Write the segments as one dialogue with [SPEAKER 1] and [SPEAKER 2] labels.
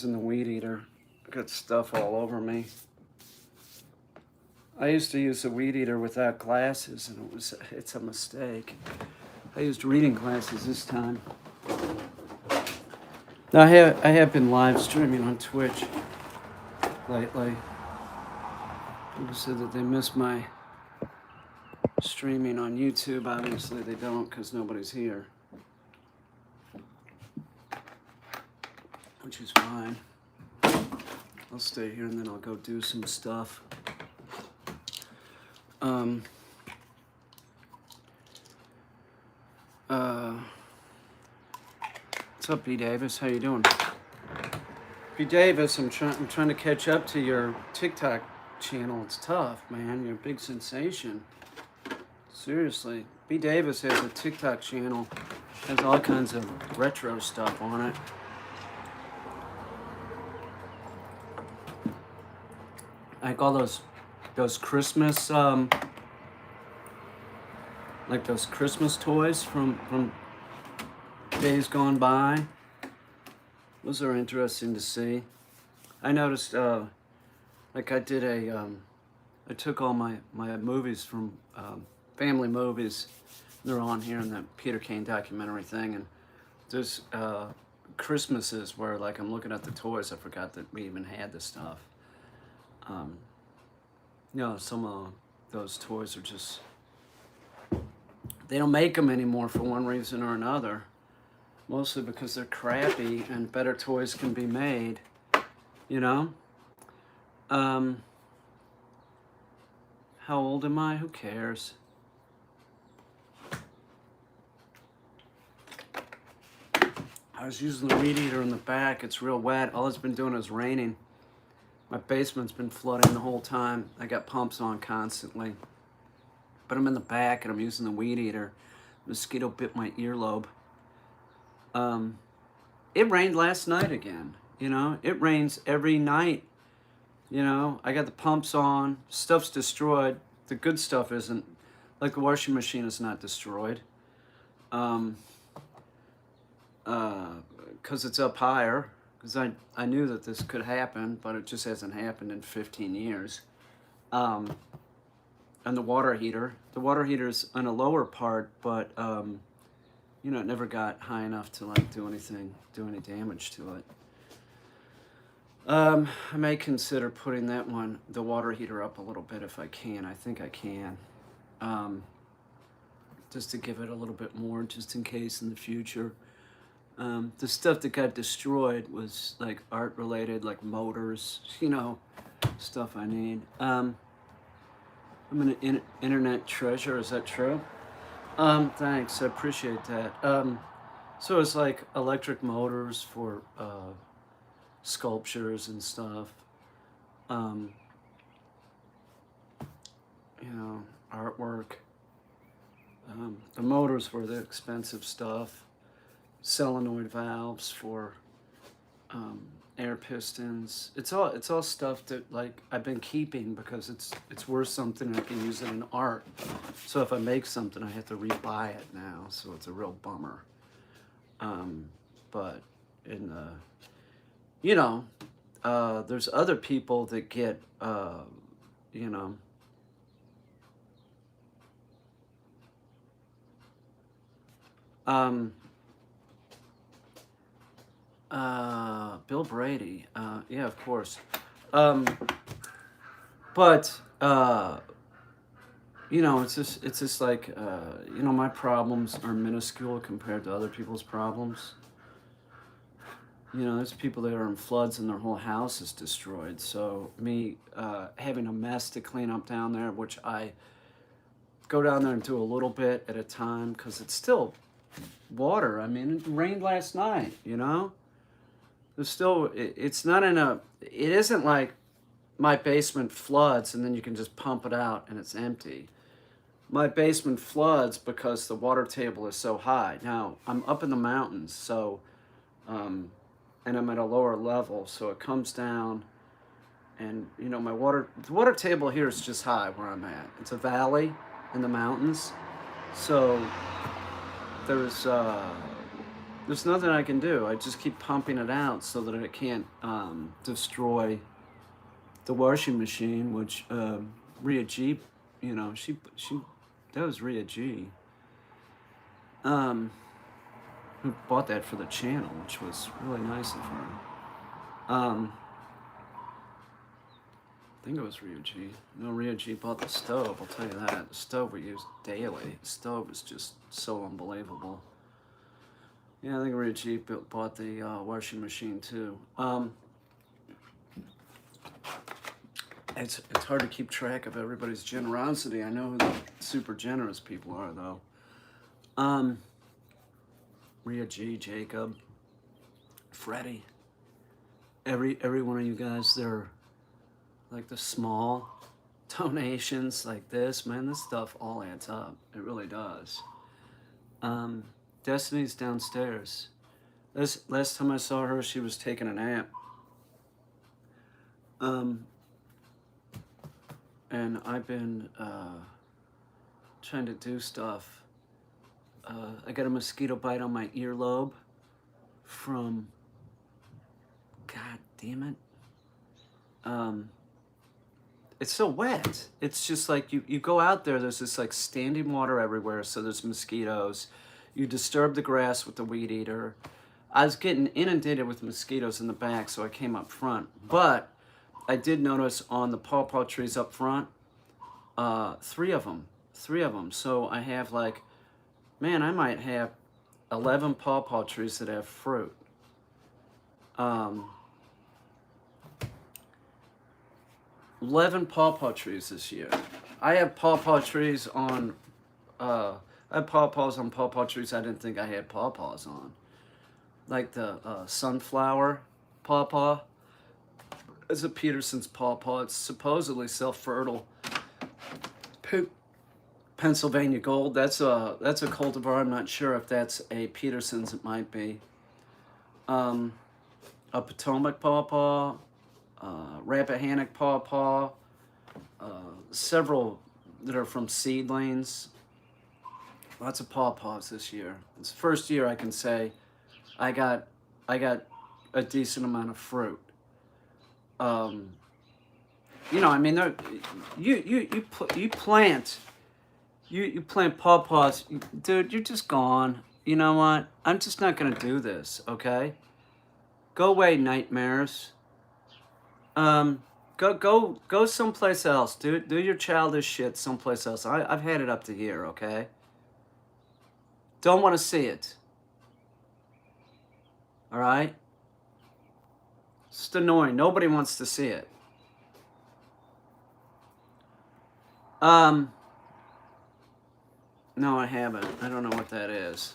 [SPEAKER 1] In the weed eater. I got stuff all over me. I used to use the weed eater without glasses, and it's a mistake. I used reading glasses this time. Now I have been live streaming on Twitch lately. People said that they missed my streaming on YouTube. Obviously they don't because nobody's here, which is fine. I'll stay here and then I'll go do some stuff. What's up, B. Davis? How you doing? B. Davis, I'm trying to catch up to your TikTok channel. It's tough, man. You're a big sensation. Seriously. B. Davis has a TikTok channel. Has all kinds of retro stuff on it. Like all those Christmas like those Christmas toys from days gone by. Those are interesting to see. I noticed like I did I took all my movies from family movies. They're on here in the Peter Kane documentary thing, and there's Christmases where like I'm looking at the toys. I forgot that we even had this stuff. Some of those toys are just, they don't make them anymore for one reason or another. Mostly because they're crappy and better toys can be made, you know? How old am I? Who cares? I was using the weed eater in the back. It's real wet. All it's been doing is raining. My basement's been flooding the whole time. I got pumps on constantly. But I'm in the back and I'm using the weed eater. Mosquito bit my earlobe. It rained last night again. It rains every night. I got the pumps on. Stuff's destroyed. The good stuff isn't. Like the washing machine is not destroyed. Because it's up higher. Because I knew that this could happen, but it just hasn't happened in 15 years. And the water heater's on a lower part, but it never got high enough to like do any damage to it. I may consider putting the water heater up a little bit if I can. I think I can. Just to give it a little bit more, just in case in the future. The stuff that got destroyed was like art related, like motors, stuff I need. I'm an internet treasure, is that true? Thanks, I appreciate that. So it's like electric motors for sculptures and stuff. Artwork. The motors were the expensive stuff. Solenoid valves for air pistons. It's all stuff that like I've been keeping because it's worth something and I can use it in art. So if I make something, I have to rebuy it now. So it's a real bummer. But in there's other people that get Bill Brady. Yeah, of course. But it's just like my problems are minuscule compared to other people's problems. There's people that are in floods and their whole house is destroyed. So me having a mess to clean up down there, which I go down there and do a little bit at a time because it's still water. I mean, it rained last night, There's still, it's not it isn't like my basement floods and then you can just pump it out and it's empty. My basement floods because the water table is so high. Now, I'm up in the mountains, so, and I'm at a lower level, so it comes down and, the water table here is just high where I'm at. It's a valley in the mountains, so there's, There's nothing I can do. I just keep pumping it out so that it can't destroy the washing machine, which Rhea G, you know, she that was Rhea G, who bought that for the channel, which was really nice of her. I think it was Rhea G. No, Rhea G bought the stove. I'll tell you that. The stove we use daily. The stove is just so unbelievable. Yeah, I think Rhea G bought the washing machine too. It's hard to keep track of everybody's generosity. I know who the super generous people are, though. Rhea G, Jacob, Freddie. Every one of you guys, they're like the small donations like this. Man, this stuff all adds up. It really does. Destiny's downstairs. Last time I saw her, she was taking a nap. And I've been trying to do stuff. I got a mosquito bite on my earlobe from, God damn it. It's so wet. It's just like you go out there, there's this like standing water everywhere, so there's mosquitoes. You disturb the grass with the weed eater. I was getting inundated with mosquitoes in the back, so I came up front. But I did notice on the pawpaw trees up front, three of them. So I have like, man, I might have 11 pawpaw trees that have fruit. 11 pawpaw trees this year. I have pawpaw trees on, I have pawpaws on pawpaw trees I didn't think I had pawpaws on. Like the sunflower pawpaw. It's a Peterson's pawpaw. It's supposedly self-fertile. Pennsylvania Gold. That's a cultivar. I'm not sure if that's a Peterson's. It might be. A Potomac pawpaw. Rappahannock pawpaw. Several that are from seedlings. Lots of pawpaws this year. It's the first year I can say I got a decent amount of fruit. You know, I mean, you plant pawpaws, dude. You're just gone. You know what? I'm just not gonna do this. Okay, go away, nightmares. Go someplace else. Do your childish shit someplace else. I've had it up to here. Okay. Don't want to see it. All right. It's just annoying. Nobody wants to see it. No, I haven't. I don't know what that is.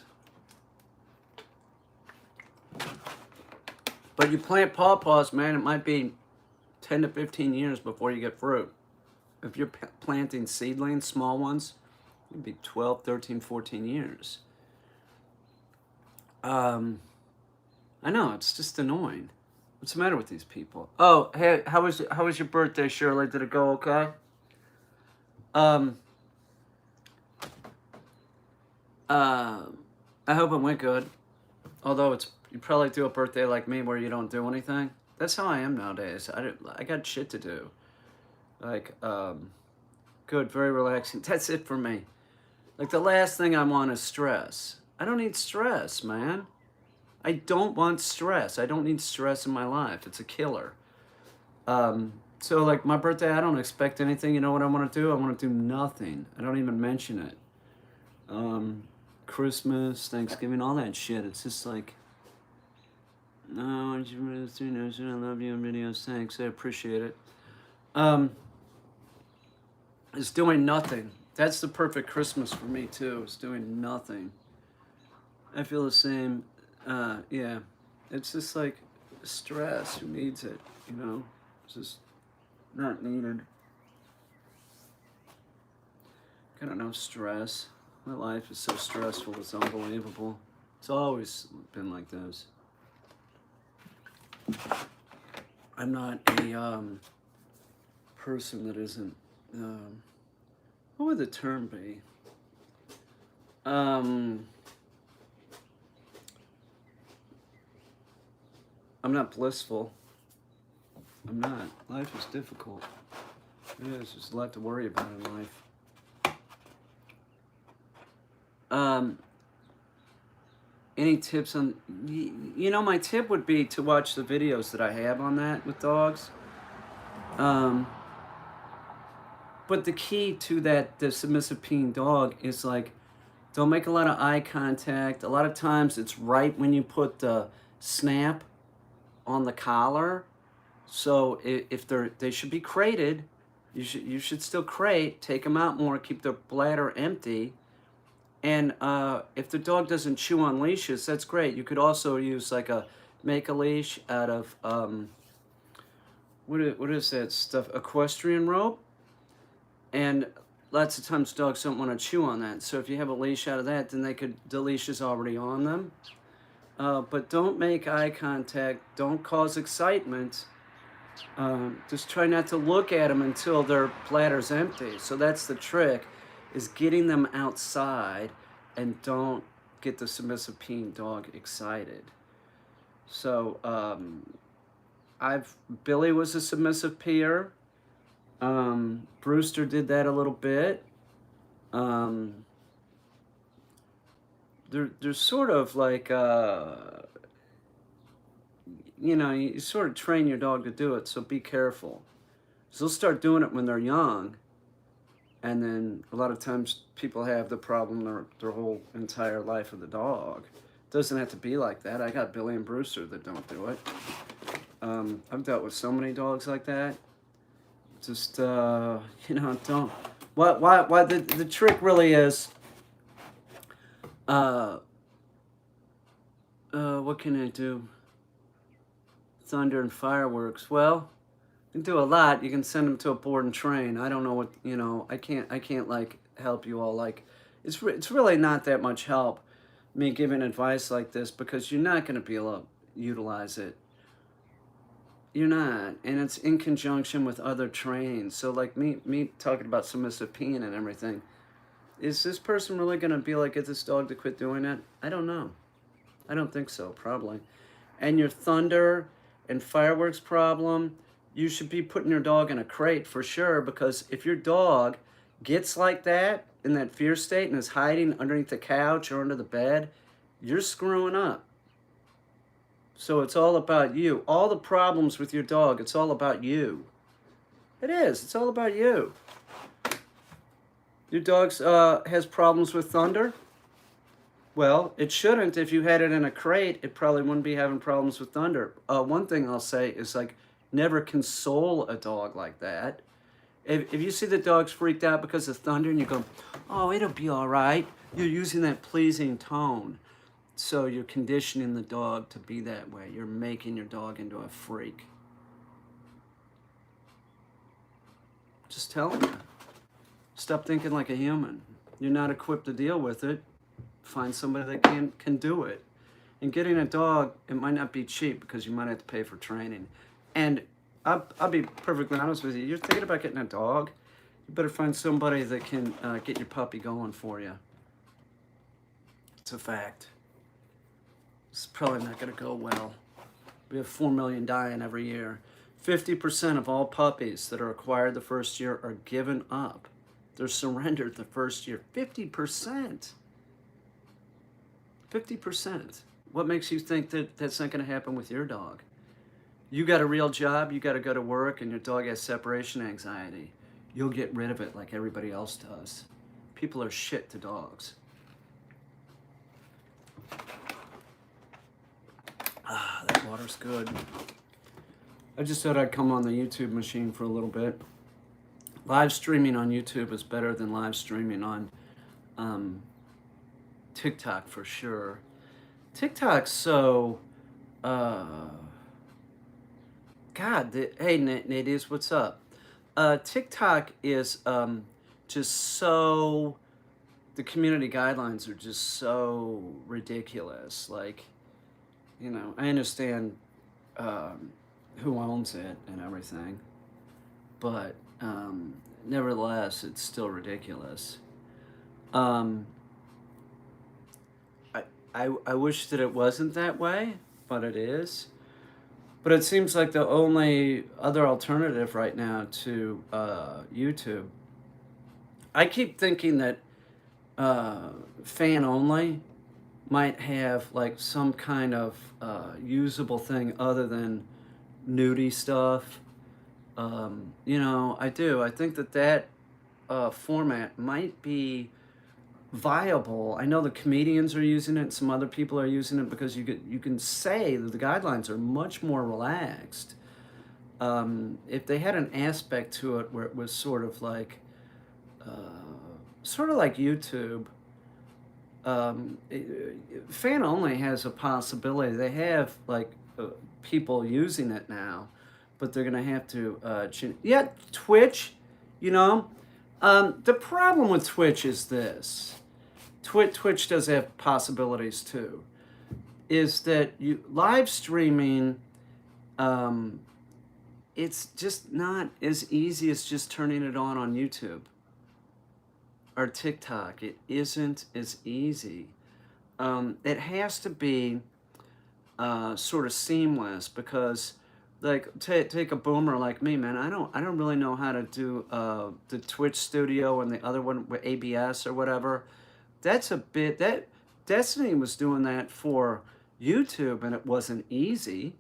[SPEAKER 1] But you plant pawpaws, man, it might be 10 to 15 years before you get fruit. If you're planting seedlings, small ones, it'd be 12, 13, 14 years. I know, it's just annoying. What's the matter with these people? Oh, hey, how was your birthday, Shirley? Did it go okay? I hope it went good. Although you probably do a birthday like me where you don't do anything. That's how I am nowadays. I got shit to do. Like, good, very relaxing. That's it for me. Like, the last thing I want is stress. I don't need stress, man. I don't want stress. I don't need stress in my life. It's a killer. So, like, my birthday, I don't expect anything. You know what I want to do? I want to do nothing. I don't even mention it. Christmas, Thanksgiving, all that shit. It's just like, no, I love you on videos. Thanks, I appreciate it. It's doing nothing. That's the perfect Christmas for me too. It's doing nothing. I feel the same. Yeah, it's just like stress. Who needs it? You know, it's just not needed. Got no stress. My life is so stressful. It's unbelievable. It's always been like this. I'm not a person that isn't. What would the term be? I'm not blissful. I'm not. Life is difficult. It is. There's a lot to worry about in life. Any tips on, my tip would be to watch the videos that I have on that with dogs. Um, but the key to the submissive peeing dog is like, don't make a lot of eye contact. A lot of times it's right when you put the snap on the collar. So if they should be crated, you should still crate, take them out more, keep their bladder empty. And if the dog doesn't chew on leashes, that's great. You could also use like make a leash out of, what is that stuff? Equestrian rope. And lots of times dogs don't want to chew on that. So if you have a leash out of that, then the leash is already on them. But don't make eye contact. Don't cause excitement. Just try not to look at them until their bladder's empty. So that's the trick, is getting them outside, and don't get the submissive peeing dog excited. So Billy was a submissive peer. Brewster did that a little bit. There's sort of like, you sort of train your dog to do it, so be careful. So they'll start doing it when they're young, and then a lot of times people have the problem their whole entire life of the dog. It doesn't have to be like that. I got Billy and Brewster that don't do it. I've dealt with so many dogs like that. Just, don't. Why the trick really is, what can I do? Thunder and fireworks. Well, you can do a lot. You can send them to a board and train. I don't know what, I can't like help you all. Like, it's really not that much help me giving advice like this, because you're not going to be able to utilize it. You're not, and it's in conjunction with other trains. So like me talking about submissive peeing and everything, is this person really going to be like, get this dog to quit doing it? I don't know. I don't think so, probably. And your thunder and fireworks problem, you should be putting your dog in a crate for sure, because if your dog gets like that, in that fear state, and is hiding underneath the couch or under the bed, you're screwing up. So it's all about you. All the problems with your dog, it's all about you. It is. It's all about you. Your dog has problems with thunder? Well, it shouldn't. If you had it in a crate, it probably wouldn't be having problems with thunder. One thing I'll say is, like, never console a dog like that. If you see the dog's freaked out because of thunder and you go, oh, it'll be all right, you're using that pleasing tone. So you're conditioning the dog to be that way. You're making your dog into a freak. Just tell him. Stop thinking like a human. You're not equipped to deal with it. Find somebody that can do it. And getting a dog, it might not be cheap, because you might have to pay for training. And I'll be perfectly honest with you. You're thinking about getting a dog, you better find somebody that can get your puppy going for you. It's a fact. It's probably not going to go well. We have 4 million dying every year. 50% of all puppies that are acquired the first year are given up. They're surrendered the first year. 50%. 50%. What makes you think that that's not going to happen with your dog? You got a real job, you got to go to work, and your dog has separation anxiety. You'll get rid of it like everybody else does. People are shit to dogs. Ah, that water's good. I just thought I'd come on the YouTube machine for a little bit. Live streaming on YouTube is better than live streaming on TikTok for sure. TikTok's so, hey natives, what's up? TikTok is just so, the community guidelines are just so ridiculous. Like, I understand who owns it and everything, but nevertheless, it's still ridiculous. I wish that it wasn't that way, but it is. But it seems like the only other alternative right now to YouTube. I keep thinking that uh, fan only might have like some kind of usable thing other than nudie stuff. You know, I do. I think that format might be viable. I know the comedians are using it. Some other people are using it because you can say that the guidelines are much more relaxed. If they had an aspect to it where it was sort of like YouTube, fan only has a possibility. They have like people using it now, but they're gonna have to yeah, Twitch. You know, the problem with Twitch is this. Twitch does have possibilities too. Is that you live streaming? Um, it's just not as easy as just turning it on YouTube or TikTok. It isn't as easy. It has to be sort of seamless because, like, take a boomer like me, man. I don't really know how to do the Twitch Studio and the other one with ABS or whatever. That's a bit that Destiny was doing that for YouTube, and it wasn't easy.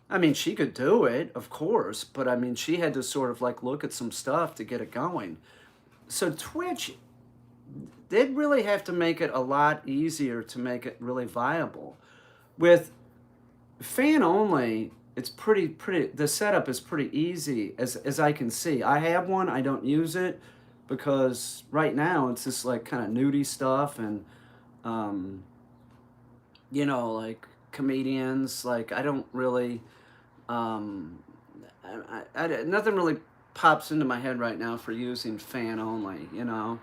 [SPEAKER 1] I mean, she could do it, of course, but I mean, she had to sort of like look at some stuff to get it going. So Twitch, they'd really have to make it a lot easier to make it really viable. With fan only, it's pretty the setup is pretty easy as I can see. I have one, I don't use it because right now it's just like kind of nudie stuff and um you know, like comedians, like I don't really um nothing really pops into my head right now for using fan only, you know.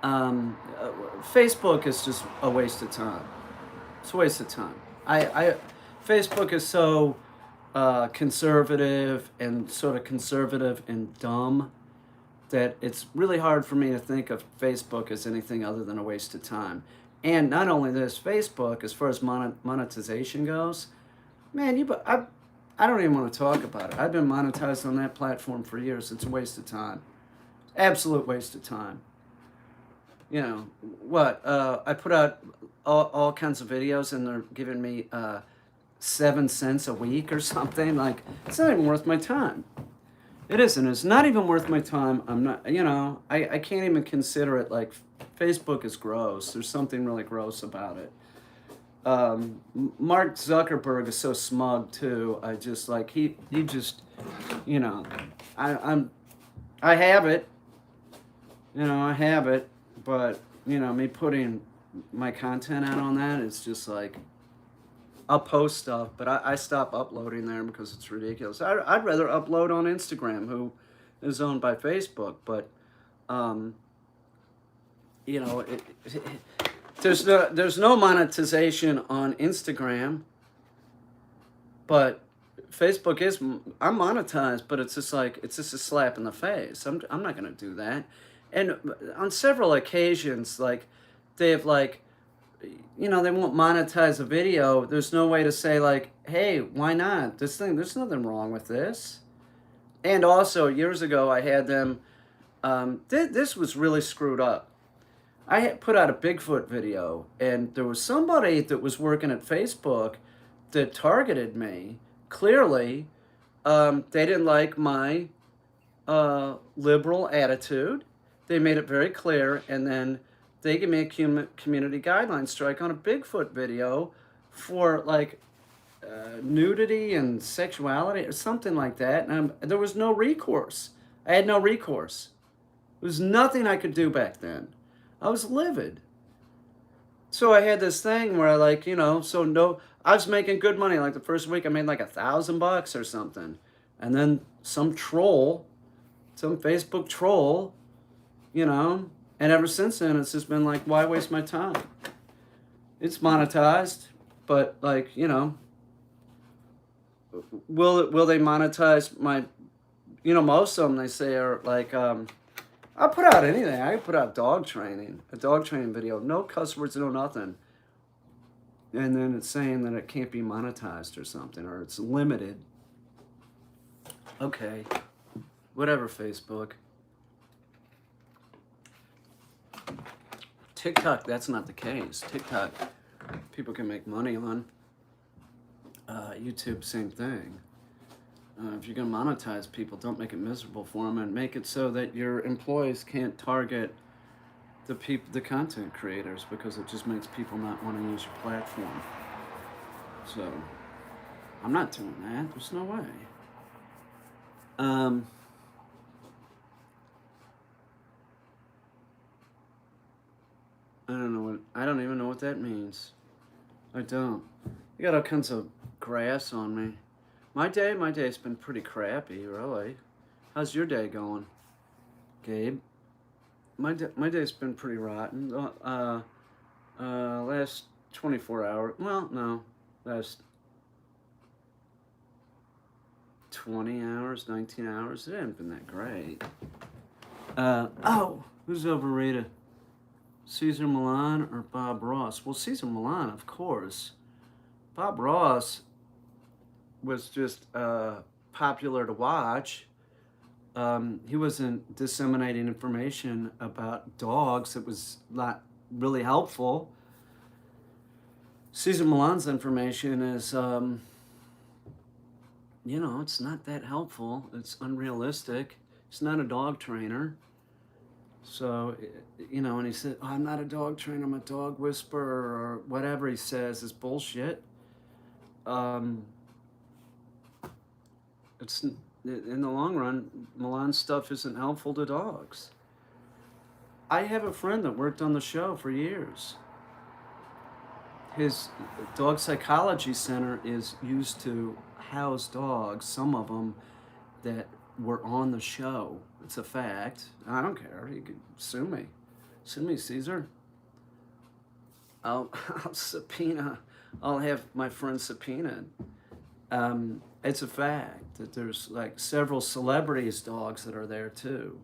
[SPEAKER 1] Um, uh, Facebook is just a waste of time. It's a waste of time. I Facebook is so conservative and sort of conservative and dumb that it's really hard for me to think of Facebook as anything other than a waste of time. And not only this, Facebook, as far as monetization goes, man, I don't even want to talk about it. I've been monetized on that platform for years. It's a waste of time. Absolute waste of time. You know, what? I put out all kinds of videos and they're giving me 7 cents a week or something. Like, it's not even worth my time. It isn't. It's not even worth my time. I'm not, you know, I can't even consider it like Facebook is gross. There's something really gross about it. Mark Zuckerberg is so smug too. I just like, he just, you know, I have it, you know, I have it, but, you know, me putting my content out on that, it's just like, I'll post stuff, but I stop uploading there because it's ridiculous. I'd rather upload on Instagram, who is owned by Facebook, but, you know, there's no monetization on Instagram, but Facebook is, I'm monetized, but it's just like, it's just a slap in the face. I'm not going to do that. And on several occasions, like, they've like, you know, they won't monetize a video. There's no way to say like, hey, why not? There's nothing wrong with this. And also, years ago, I had them, this was really screwed up. I had put out a Bigfoot video, and there was somebody that was working at Facebook that targeted me. Clearly, they didn't like my liberal attitude. They made it very clear, and then they gave me a community guideline strike on a Bigfoot video for like nudity and sexuality or something like that. And there was no recourse. I had no recourse. There was nothing I could do back then. I was livid. So I had this thing where I like, you know, so no, I was making good money. Like the first week I made like $1,000 or something. And then some Facebook troll, you know, and ever since then it's just been like, why waste my time? It's monetized, but like, you know, will they monetize my, you know, most of them they say are like, I'll put out anything. I can put out a dog training video, no cuss words, no nothing. and then it's saying that it can't be monetized or something, or it's limited. Okay, whatever, Facebook. TikTok, that's not the case. TikTok, people can make money on. YouTube, same thing. If you're going to monetize people, don't make it miserable for them, and make it so that your employees can't target the content creators, because it just makes people not want to use your platform. So I'm not doing that. There's no way. I don't even know what that means. I don't. I got all kinds of grass on me. My day's been pretty crappy, really. How's your day going, Gabe? My day's been pretty rotten. Last 24 hours. Well, no, last 20 hours, 19 hours. It hasn't been that great. Oh, who's overrated? Cesar Millan or Bob Ross? Well, Cesar Millan, of course. Bob Ross was just popular to watch. He wasn't disseminating information about dogs that was not really helpful. Cesar Millan's information is, it's not that helpful. It's unrealistic. He's not a dog trainer. So, and he said, oh, I'm not a dog trainer, I'm a dog whisperer, or whatever he says is bullshit. It's in the long run, Milan's stuff isn't helpful to dogs. I have a friend that worked on the show for years. His dog psychology center is used to house dogs, some of them that were on the show. It's a fact. I don't care. You could sue me. Sue me, Caesar. I'll subpoena. I'll have my friend subpoenaed. It's a fact that there's like several celebrities' dogs that are there too.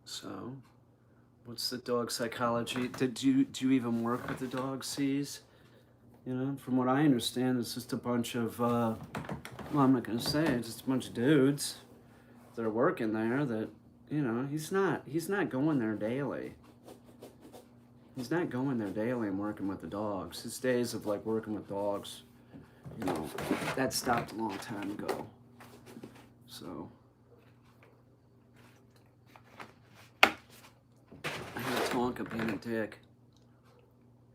[SPEAKER 1] So, what's the dog psychology? Do you even work with the dog, C's? From what I understand, it's just a bunch of, well, I'm not going to say it, just a bunch of dudes that are working there that, he's not going there daily. He's not going there daily and working with the dogs. His days of like working with dogs, that stopped a long time ago. So, I hear Tonka being a dick.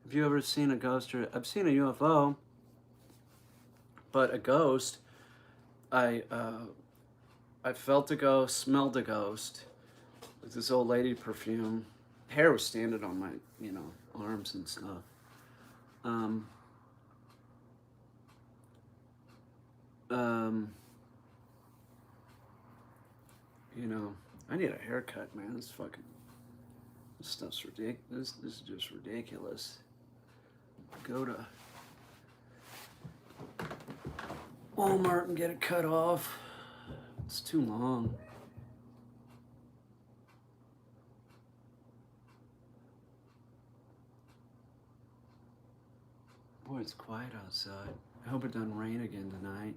[SPEAKER 1] Have you ever seen a ghost? I've seen a UFO, but a ghost, I felt a ghost, smelled a ghost, with this old lady perfume. Hair was standing on my, arms and stuff. I need a haircut, man. This stuff's ridiculous. This is just ridiculous. Go to Walmart and get it cut off. It's too long. Boy, it's quiet outside. I hope it doesn't rain again tonight.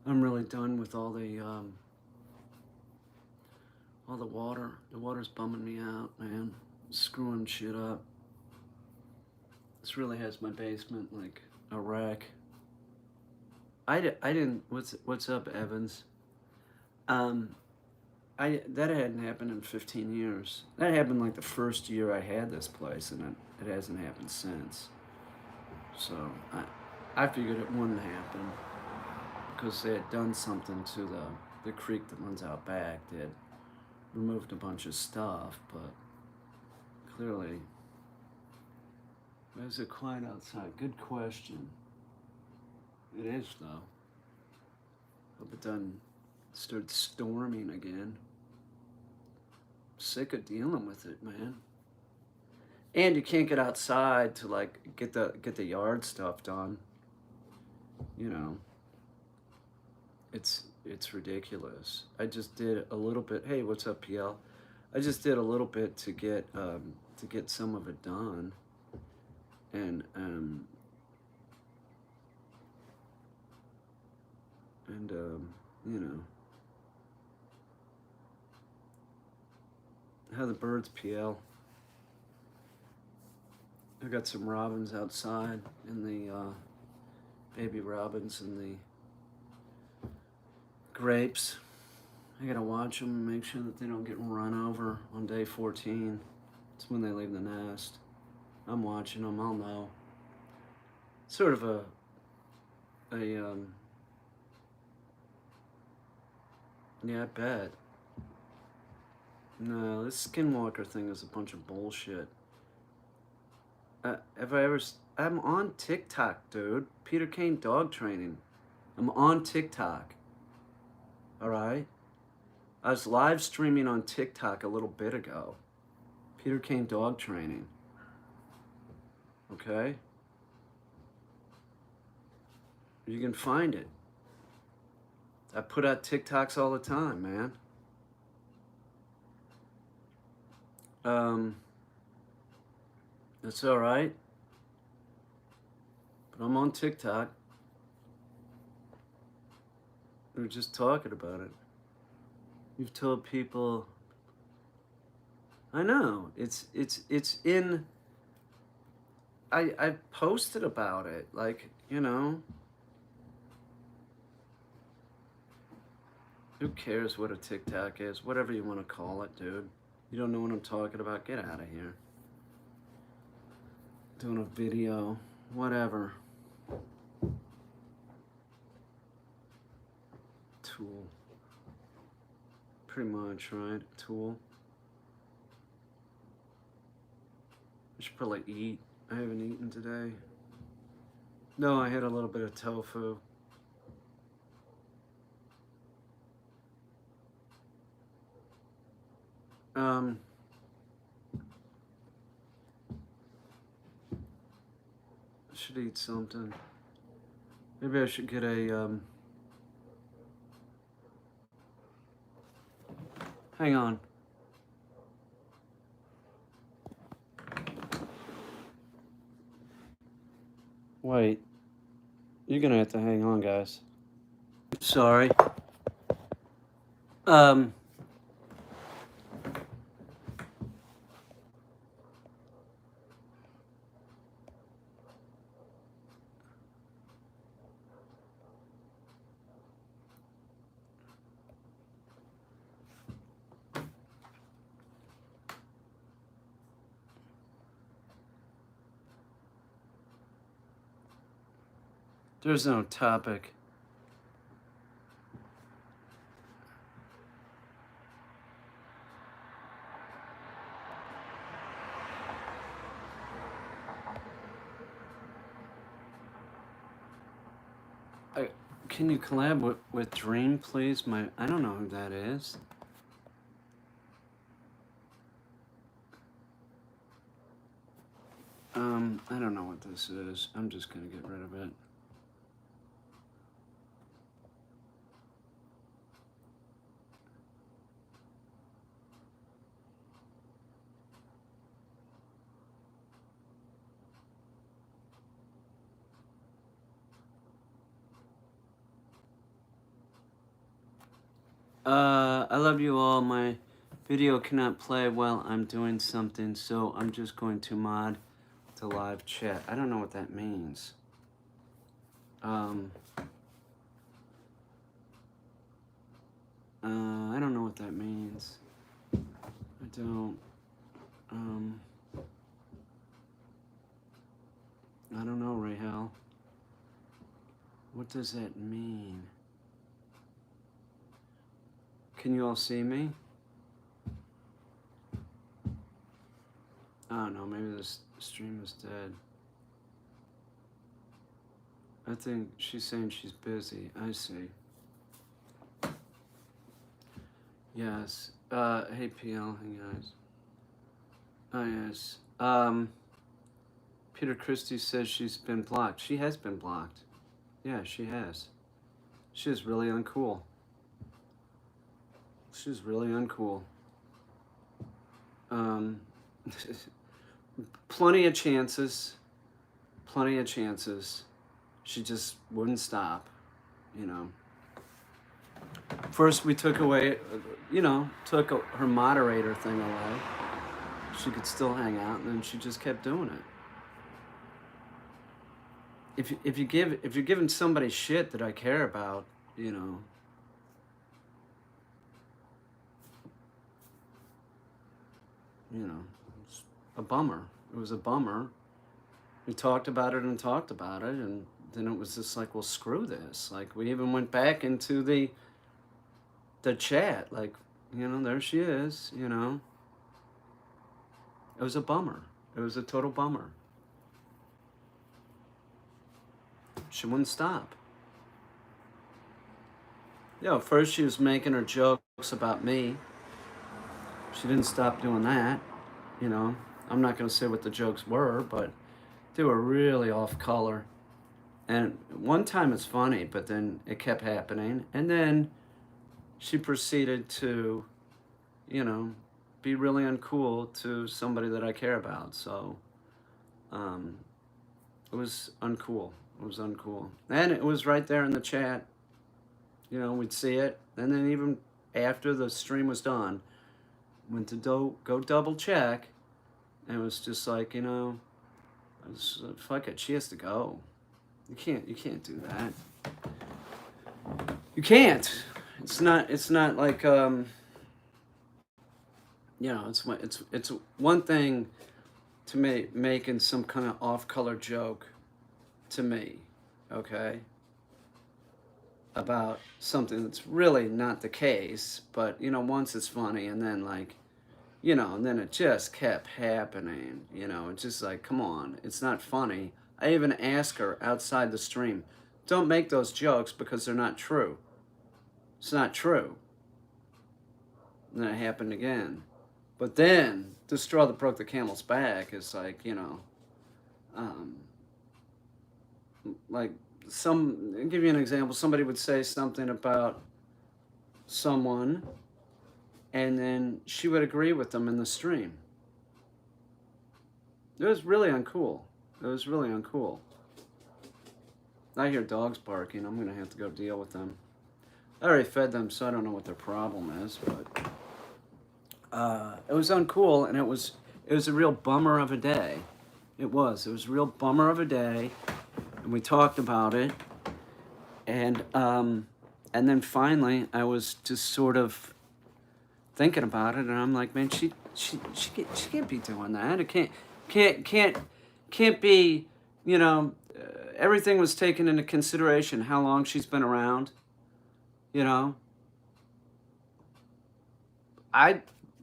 [SPEAKER 1] I'm really done with all the water. The water's bumming me out, man. Screwing shit up. This really has my basement like a wreck. I didn't. What's up, Evans? That hadn't happened in 15 years. That happened like the first year I had this place, and it hasn't happened since. So I figured it wouldn't happen because they had done something to the creek that runs out back. They had removed a bunch of stuff, but clearly. Is it quiet outside? Good question. It is, though. Hope it doesn't start storming again. Sick of dealing with it, man. And you can't get outside to like get the yard stuff done. It's ridiculous. I just did a little bit. Hey, what's up, PL? I just did a little bit to get some of it done. and you know, how the birds PL. I got some robins outside, and the baby robins and the grapes. I gotta watch them and make sure that they don't get run over on day 14. It's when they leave the nest. I'm watching them, I'll know. Sort of a yeah, I bet. No, this skinwalker thing is a bunch of bullshit. Have I ever... I'm on TikTok, dude. Peter Kane dog training. I'm on TikTok. Alright? I was live streaming on TikTok a little bit ago. Peter Kane dog training. Okay? You can find it. I put out TikToks all the time, man. That's alright. But I'm on TikTok. We were just talking about it. You've told people... I know. It's in... I posted about it. Like, you know... Who cares what a TikTok is? Whatever you want to call it, dude. You don't know what I'm talking about? Get out of here. Doing a video. Whatever. Tool. Pretty much, right? Tool. I should probably eat. I haven't eaten today. No, I had a little bit of tofu. I should eat something. Maybe I should get a, hang on. Wait. You're gonna have to hang on, guys. Sorry. There's no topic. Can you collab with Dream, please? I don't know who that is. I don't know what this is. I'm just gonna get rid of it. I love you all. My video cannot play while I'm doing something, so I'm just going to mod to live chat. I don't know what that means. I don't know what that means. I don't. I don't know, Rahel. What does that mean? Can you all see me? Oh no, maybe this stream is dead. I think she's saying she's busy. I see. Yes. Hey PL, hey guys. Oh yes. Peter Christie says she's been blocked. She has been blocked. Yeah, she has. She's really uncool. She's really uncool. Plenty of chances. plenty of chances. She just wouldn't stop, you know. First we took away, took her moderator thing away. She could still hang out, and then she just kept doing it. If you're giving somebody shit that I care about, it's a bummer. It was a bummer. We talked about it and talked about it, and then it was just like, well, screw this. Like, we even went back into the chat, like, there she is, It was a bummer. It was a total bummer. She wouldn't stop. First she was making her jokes about me. She didn't stop doing that, I'm not going to say what the jokes were, but they were really off color. And one time it's funny, but then it kept happening. And then she proceeded to, be really uncool to somebody that I care about. So it was uncool. It was uncool. And it was right there in the chat. We'd see it. And then even after the stream was done, went to go double check. And it was just like, fuck it, she has to go. You can't do that. You can't. It's not like it's one thing to making some kind of off-color joke to me, okay, about something that's really not the case, but once it's funny, and then and then it just kept happening, it's just like, come on, it's not funny. I even asked her outside the stream, don't make those jokes because they're not true. It's not true. And then it happened again. But then, the straw that broke the camel's back is like, like I'll give you an example. Somebody would say something about someone, and then she would agree with them in the stream. It was really uncool. It was really uncool. I hear dogs barking. I'm going to have to go deal with them. I already fed them, so I don't know what their problem is, but it was uncool, and it was a real bummer of a day. It was a real bummer of a day, and we talked about it, and then finally I was just sort of thinking about it, and I'm like, man, she can't be doing that. It can't be, everything was taken into consideration, how long she's been around,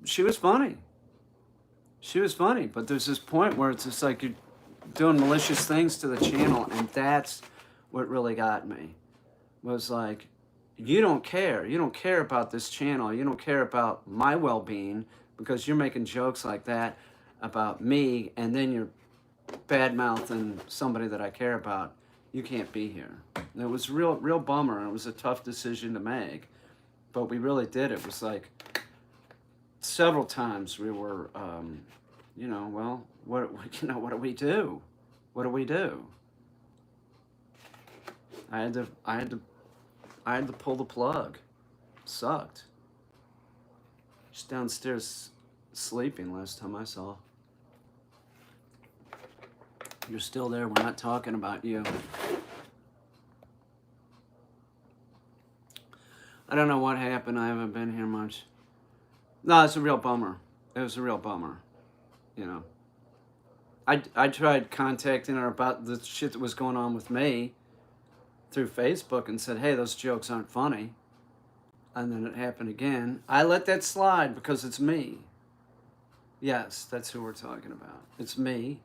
[SPEAKER 1] she was funny. She was funny, but there's this point where it's just like you're doing malicious things to the channel, and that's what really got me. Was like, you don't care. You don't care about this channel. You don't care about my well-being because you're making jokes like that about me, and then you're bad-mouthing somebody that I care about. You can't be here. And it was real bummer, and it was a tough decision to make, but we really did. It was like several times we were, well, what do we do? What do we do? I had to pull the plug. It sucked. She's downstairs sleeping last time I saw. You're still there. We're not talking about you. I don't know what happened. I haven't been here much. No, it's a real bummer. It was a real bummer. I tried contacting her about the shit that was going on with me through Facebook and said, hey, those jokes aren't funny. And then it happened again. I let that slide because it's me. Yes, that's who we're talking about. It's me.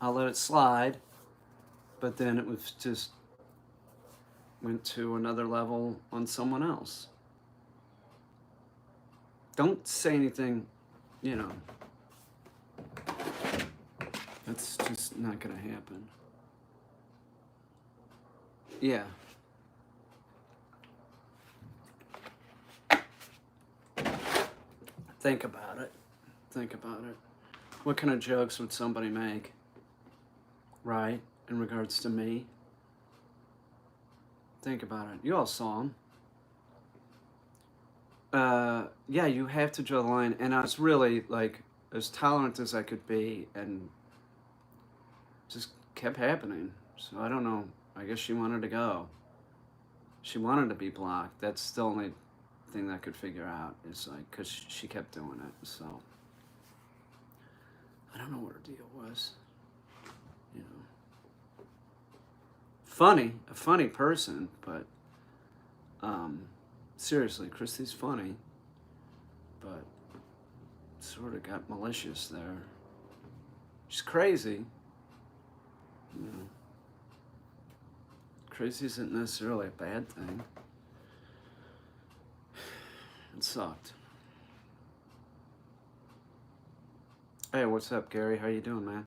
[SPEAKER 1] I'll let it slide. But then it was just went to another level on someone else. Don't say anything, that's just not gonna happen. Yeah. Think about it. Think about it. What kind of jokes would somebody make? right? In regards to me. Think about it. You all saw him. Yeah, you have to draw the line. And I was really, like, as tolerant as I could be, and just kept happening. So I don't know. I guess she wanted to go. She wanted to be blocked. That's the only thing that I could figure out, is like, because she kept doing it. So I don't know what her deal was. You know, a funny person, but seriously, Christy's funny, but sort of got malicious there. She's crazy. You know, crazy isn't necessarily a bad thing. It sucked. Hey, what's up, Gary? How you doing, man?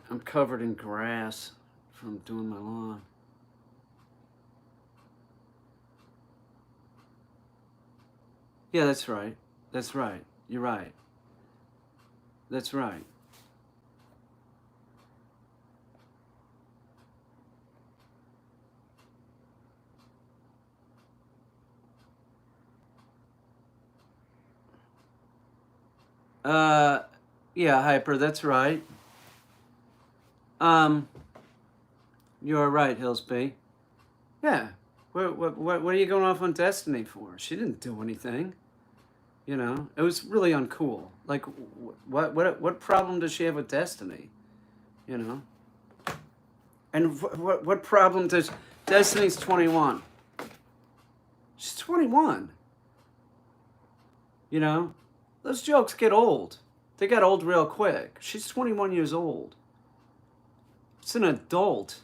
[SPEAKER 1] I'm covered in grass from doing my lawn. Yeah, that's right. That's right. You're right. That's right. Uh, yeah, Hyper, that's right. Um, you're right, Hillsby. Yeah. What are you going off on Destiny for? She didn't do anything. You know, it was really uncool. Like, what problem does she have with Destiny? You know, and what problem does Destiny's 21? She's 21. You know, those jokes get old. They got old real quick. She's 21 years old. She's an adult.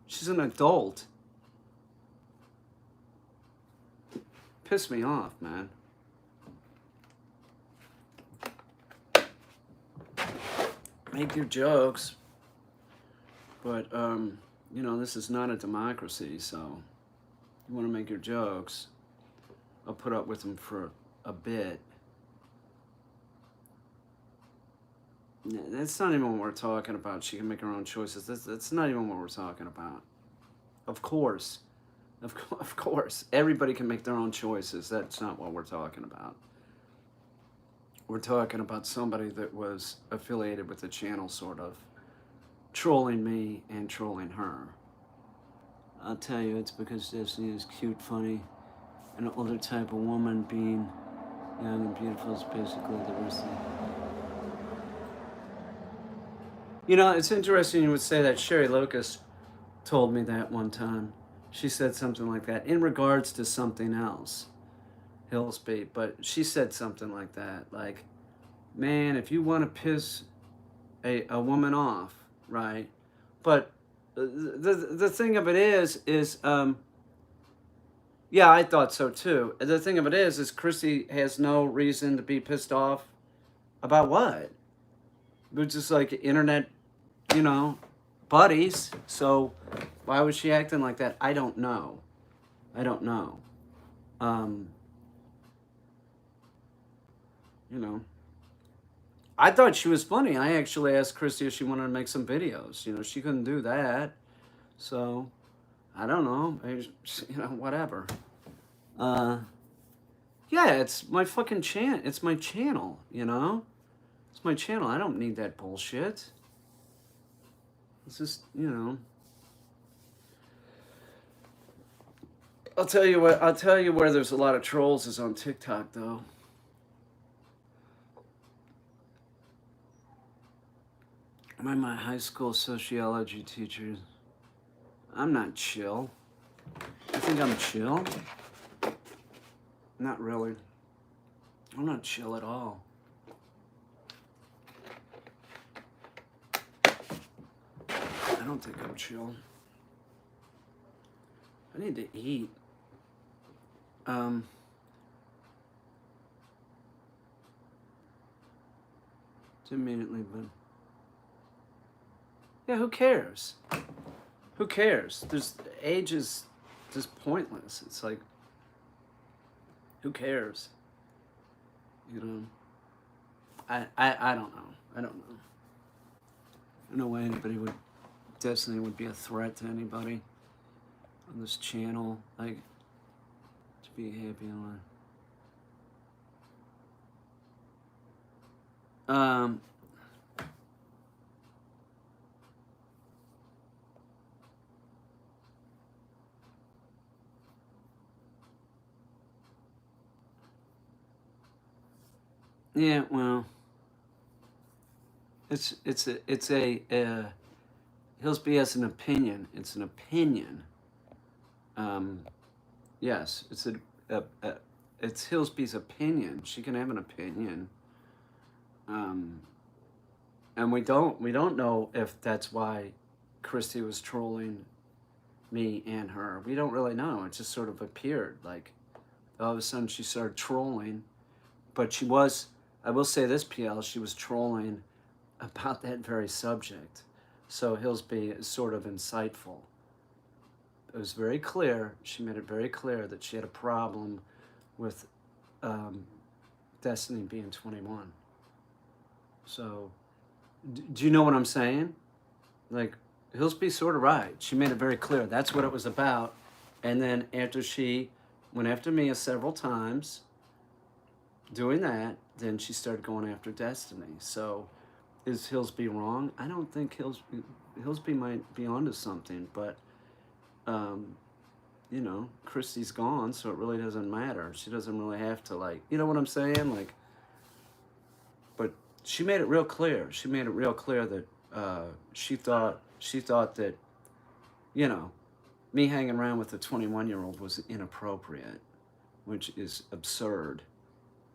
[SPEAKER 1] She's an adult. Piss me off, man. Make your jokes, but you know, this is not a democracy, so you want to make your jokes, I'll put up with them for a bit. That's not even what we're talking about. She can make her own choices. That's not even what we're talking about. Of course. Of course. Everybody can make their own choices. That's not what we're talking about. We're talking about somebody that was affiliated with the channel, sort of, trolling me and trolling her. I'll tell you, it's because Destiny is cute, funny, an older type of woman. Being young and beautiful is basically the worst thing. You know, it's interesting you would say that. Sherry Locust told me that one time. She said something like that in regards to something else, Hillsby, but she said something like that. Like, man, if you want to piss a woman off, right? But the thing of it is, yeah, I thought so too. The thing of it is Chrissy has no reason to be pissed off about what? We're just like internet, you know, buddies. So why was she acting like that? I don't know. I don't know. You know, I thought she was funny. I actually asked Christy if she wanted to make some videos. You know, she couldn't do that. So I don't know. You know, whatever. Yeah, it's my fucking It's my channel, you know? It's my channel. I don't need that bullshit. It's just, you know. I'll tell you where there's a lot of trolls is on TikTok, though. My high school sociology teacher. I'm not chill. You think I'm chill? Not really. I'm not chill at all. I don't think I'm chill. I need to eat. It's immediately, but yeah, who cares? Who cares? Age is just pointless. It's like, who cares? You know, I don't know. I don't know. I don't know why anybody would, Destiny would be a threat to anybody on this channel. Like, to be happy on. Yeah, well, Hillsby has an opinion. It's an opinion. Yes, it's Hillsby's opinion. She can have an opinion. And we don't know if that's why Christy was trolling me and her. We don't really know. It just sort of appeared. Like, all of a sudden she started trolling. But she was, I will say this, PL, she was trolling about that very subject. So Hillsby is sort of insightful. It was very clear, she made it very clear that she had a problem with Destiny being 21. So, do you know what I'm saying? Like, Hillsby's sort of right. She made it very clear. That's what it was about. And then after she went after Mia several times, doing that, then she started going after Destiny. So, is Hillsby wrong? I don't think Hillsby might be onto something, but you know, Christy's gone, so it really doesn't matter. She doesn't really have to, like, you know what I'm saying? Like, but she made it real clear. She made it real clear that she thought that, you know, me hanging around with a 21-year-old was inappropriate, which is absurd.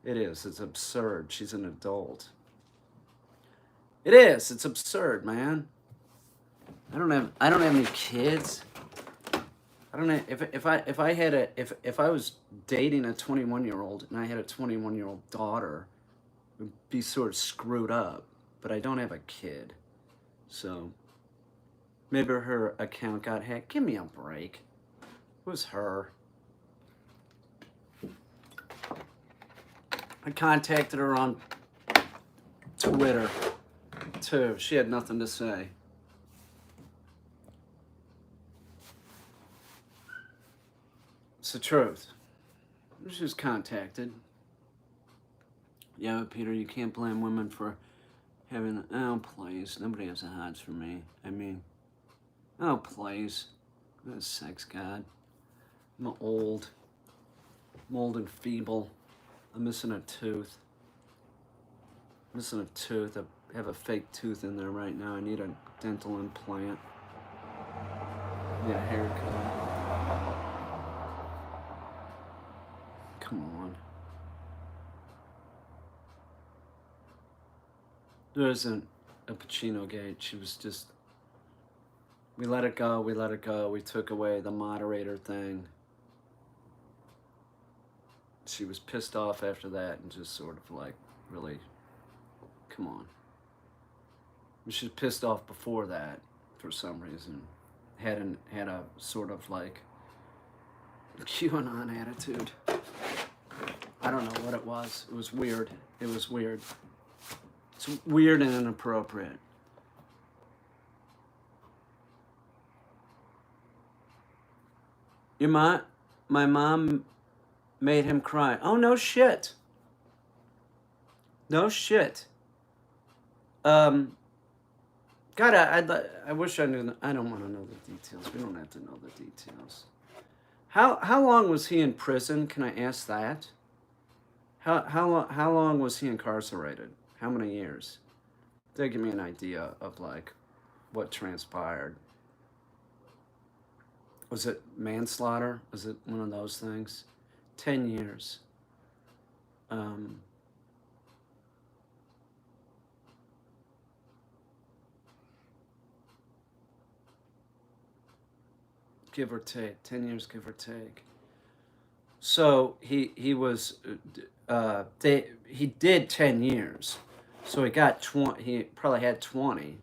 [SPEAKER 1] It is. It's absurd. She's an adult. It is. It's absurd, man. I don't have any kids. I don't know if I was dating a 21-year-old and I had a 21-year-old daughter, it would be sort of screwed up. But I don't have a kid, so maybe her account got hacked. Give me a break. It was her. I contacted her on Twitter too. She had nothing to say. It's the truth. She was contacted. Yeah, Peter, you can't blame women for having. Oh, please. Nobody has the hots for me. I mean, oh, please. I'm a sex god. I'm old. I'm old and feeble. I'm missing a tooth. Missing a tooth. I have a fake tooth in there right now. I need a dental implant. I need a haircut. Come on. There isn't a Pacino gate. She was just. We let it go. We let it go. We took away the moderator thing. She was pissed off after that and just sort of like, really, come on. She was pissed off before that for some reason. Had a sort of like QAnon attitude. I don't know what it was. It was weird. It was weird. It's weird and inappropriate. My mom made him cry. Oh, no shit. No shit. God, I wish I knew. I don't want to know the details. We don't have to know the details. How long was he in prison? Can I ask that? How long was he incarcerated? How many years? They give me an idea of like what transpired. Was it manslaughter? Was it one of those things? 10 years. Give or take, 10 years, give or take. So he was, he did 10 years. So he got 20, he probably had 20,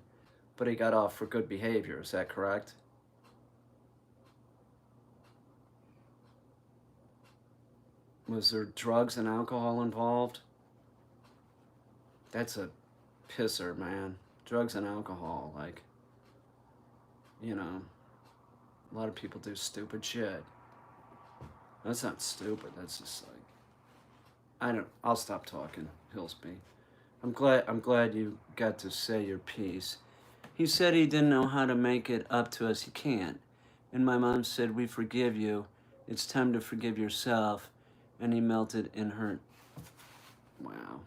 [SPEAKER 1] but he got off for good behavior. Is that correct? Was there drugs and alcohol involved? That's a pisser, man. Drugs and alcohol, like, you know, a lot of people do stupid shit. That's not stupid. That's just like, I'll stop talking, Hillsby. I'm glad you got to say your piece. He said he didn't know how to make it up to us. He can't. And my mom said, "We forgive you. It's time to forgive yourself." And he melted in her. Wow.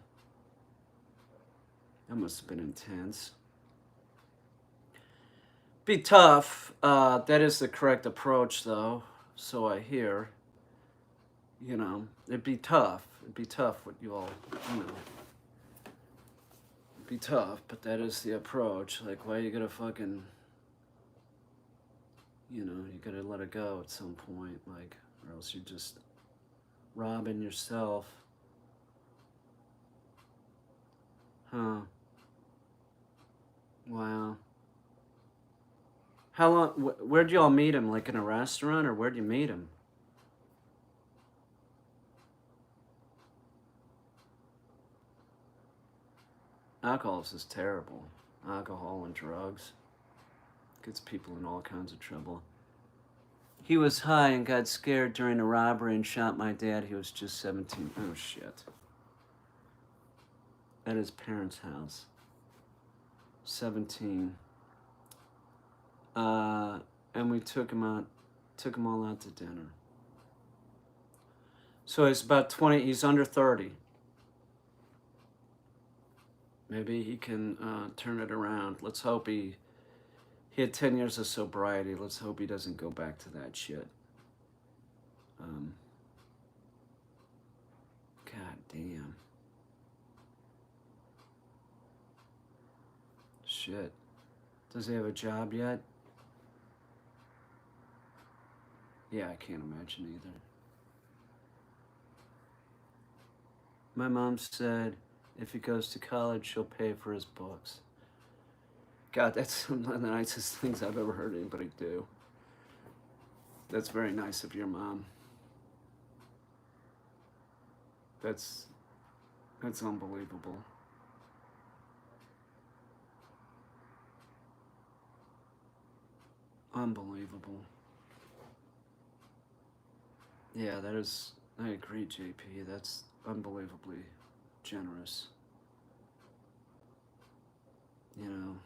[SPEAKER 1] That must have been intense. Be tough. That is the correct approach, though. So I hear. You know, it'd be tough. It'd be tough what you all, you know. It'd be tough, but that is the approach. Like, why you gotta fucking, you know, you gotta let it go at some point, like, or else you're just robbing yourself. Huh. Wow. How long, where'd y'all meet him? Like in a restaurant, or where'd you meet him? Alcohol is just terrible. Alcohol and drugs gets people in all kinds of trouble. He was high and got scared during a robbery and shot my dad. He was just 17. Oh, shit. At his parents' house. 17. And we took him all out to dinner. So he's about 20, he's under 30. Maybe he can turn it around. Let's hope he had 10 years of sobriety. Let's hope he doesn't go back to that shit. God damn. Shit. Does he have a job yet? Yeah, I can't imagine either. My mom said if he goes to college, she'll pay for his books. God, that's one of the nicest things I've ever heard anybody do. That's very nice of your mom. That's unbelievable. Unbelievable. Yeah, that is, I agree, JP. That's unbelievably generous. You know.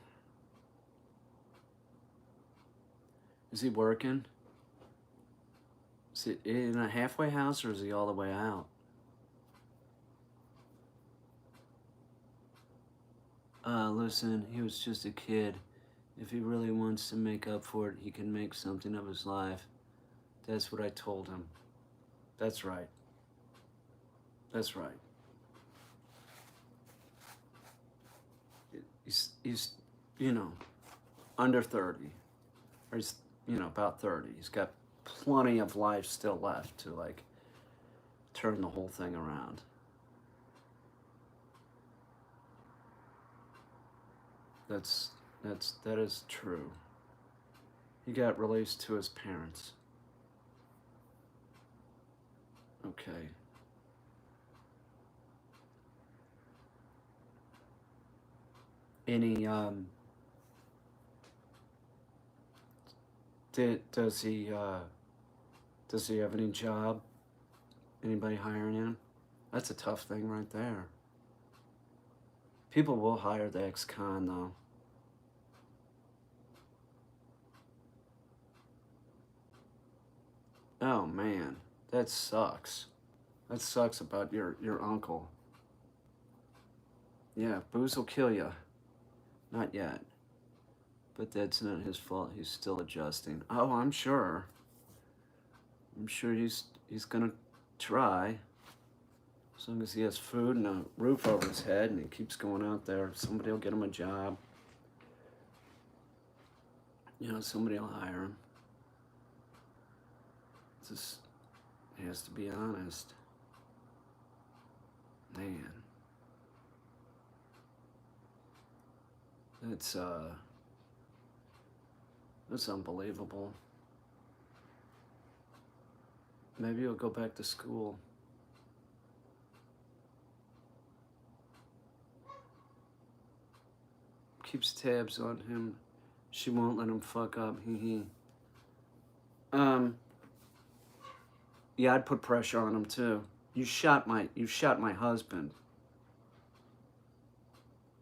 [SPEAKER 1] Is he working? Is he in a halfway house or is he all the way out? Listen, he was just a kid. If he really wants to make up for it, he can make something of his life. That's what I told him. That's right. That's right. He's you know, under 30. Or he's, you know, about 30. He's got plenty of life still left to, like, turn the whole thing around. That is true. He got released to his parents. Okay. Any does he have any job? Anybody hiring him? That's a tough thing right there. People will hire the ex-con though. Oh man, that sucks. That sucks about your uncle. Yeah, booze will kill you. Not yet. But that's not his fault. He's still adjusting. Oh, I'm sure. I'm sure he's gonna try. As long as he has food and a roof over his head and he keeps going out there, somebody will get him a job. You know, somebody will hire him. Just, he has to be honest. Man. That's unbelievable. Maybe he'll go back to school. keeps tabs on him. She won't let him fuck up. Yeah, I'd put pressure on him too. You shot my husband.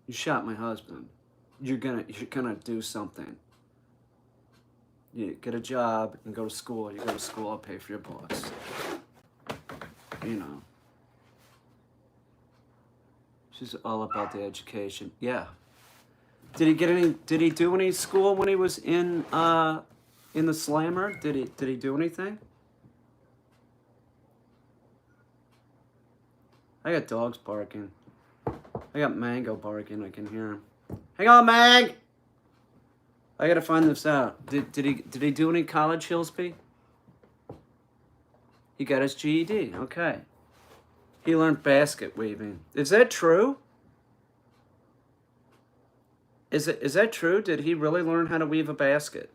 [SPEAKER 1] You shot my husband. You're gonna do something. You get a job and go to school. You go to school, I'll pay for your books. You know. She's all about the education. Yeah. Did he do any school when he was in the slammer? Did he do anything? I got dogs barking. I got Mango barking. I can hear him. Hang on, Mag! I gotta find this out. Did he do any college, Hillsby? He got his GED. Okay. He learned basket weaving. Is that true? Is that true? Did he really learn how to weave a basket?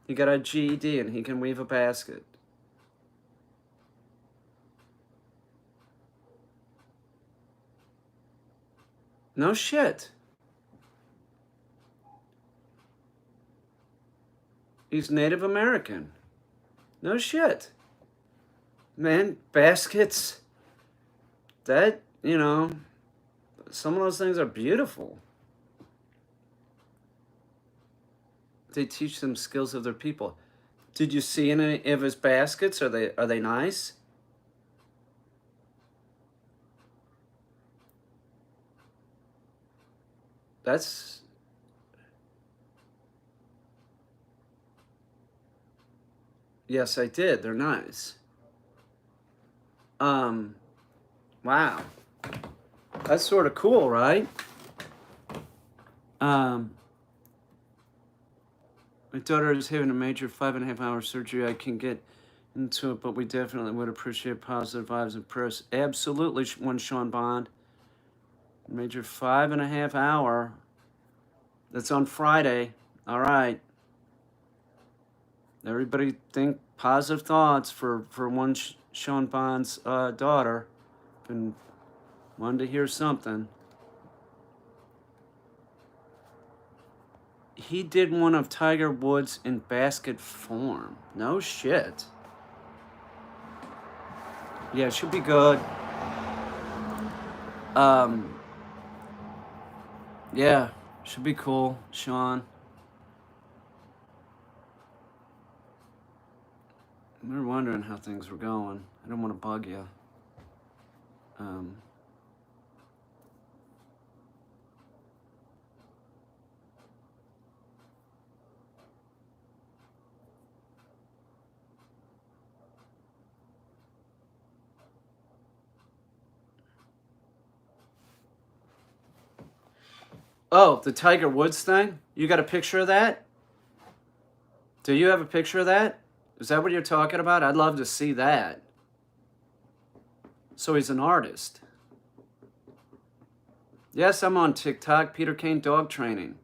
[SPEAKER 1] He got a GED and he can weave a basket. No shit. He's Native American. No shit. Man, baskets, that, you know, some of those things are beautiful. They teach them skills of their people. Did you see any of his baskets? Are they nice? That's... Yes, I did. They're nice. Wow. That's sort of cool, right? My daughter is having a major 5.5-hour surgery. I can get into it, but we definitely would appreciate positive vibes and prayers. Absolutely, one Sean Bond. Major 5.5-hour. That's on Friday. All right. Everybody think positive thoughts for one Sean Bond's daughter. Been wanting to hear something. He did one of Tiger Woods in basket form. No shit. Yeah, it should be good. Yeah, should be cool, Sean. We were wondering how things were going. I don't want to bug you. Oh, the Tiger Woods thing? You got a picture of that? Do you have a picture of that? Is that what you're talking about? I'd love to see that. So he's an artist. Yes, I'm on TikTok. Peter Kane Dog Training.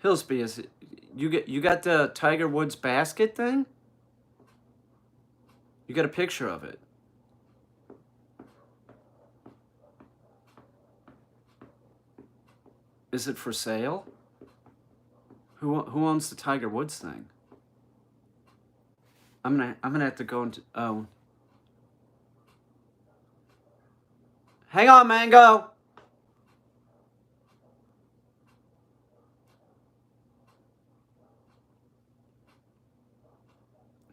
[SPEAKER 1] Hillsby, is it, you got the Tiger Woods basket thing? You got a picture of it? Is it for sale? Who owns the Tiger Woods thing? I'm gonna have to go into Hang on, Mango.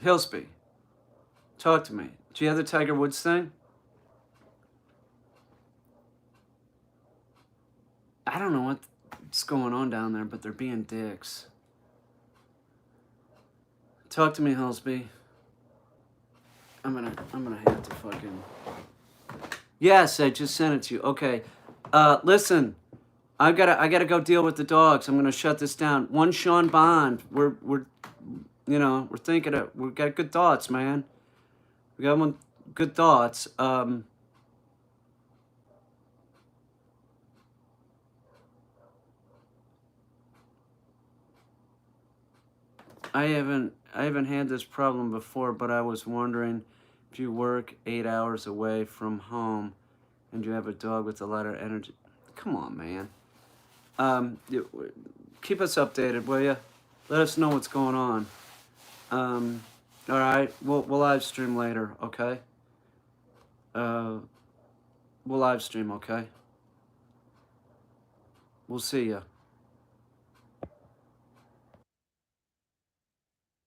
[SPEAKER 1] Hillsby, talk to me. Do you have the Tiger Woods thing? I don't know what's going on down there, but they're being dicks. Talk to me, Hillsby. I'm gonna have to fucking... Yes, I just sent it to you. Okay. Listen, I gotta go deal with the dogs. I'm gonna shut this down. One Sean Bond. We're thinking of, we've got good thoughts, man. We got good thoughts. I haven't had this problem before, but I was wondering if you work 8 hours away from home and you have a dog with a lot of energy. Come on, man. Keep us updated, will you? Let us know what's going on. All right, we'll live stream later, okay? Uh, we'll live stream, okay? We'll see ya.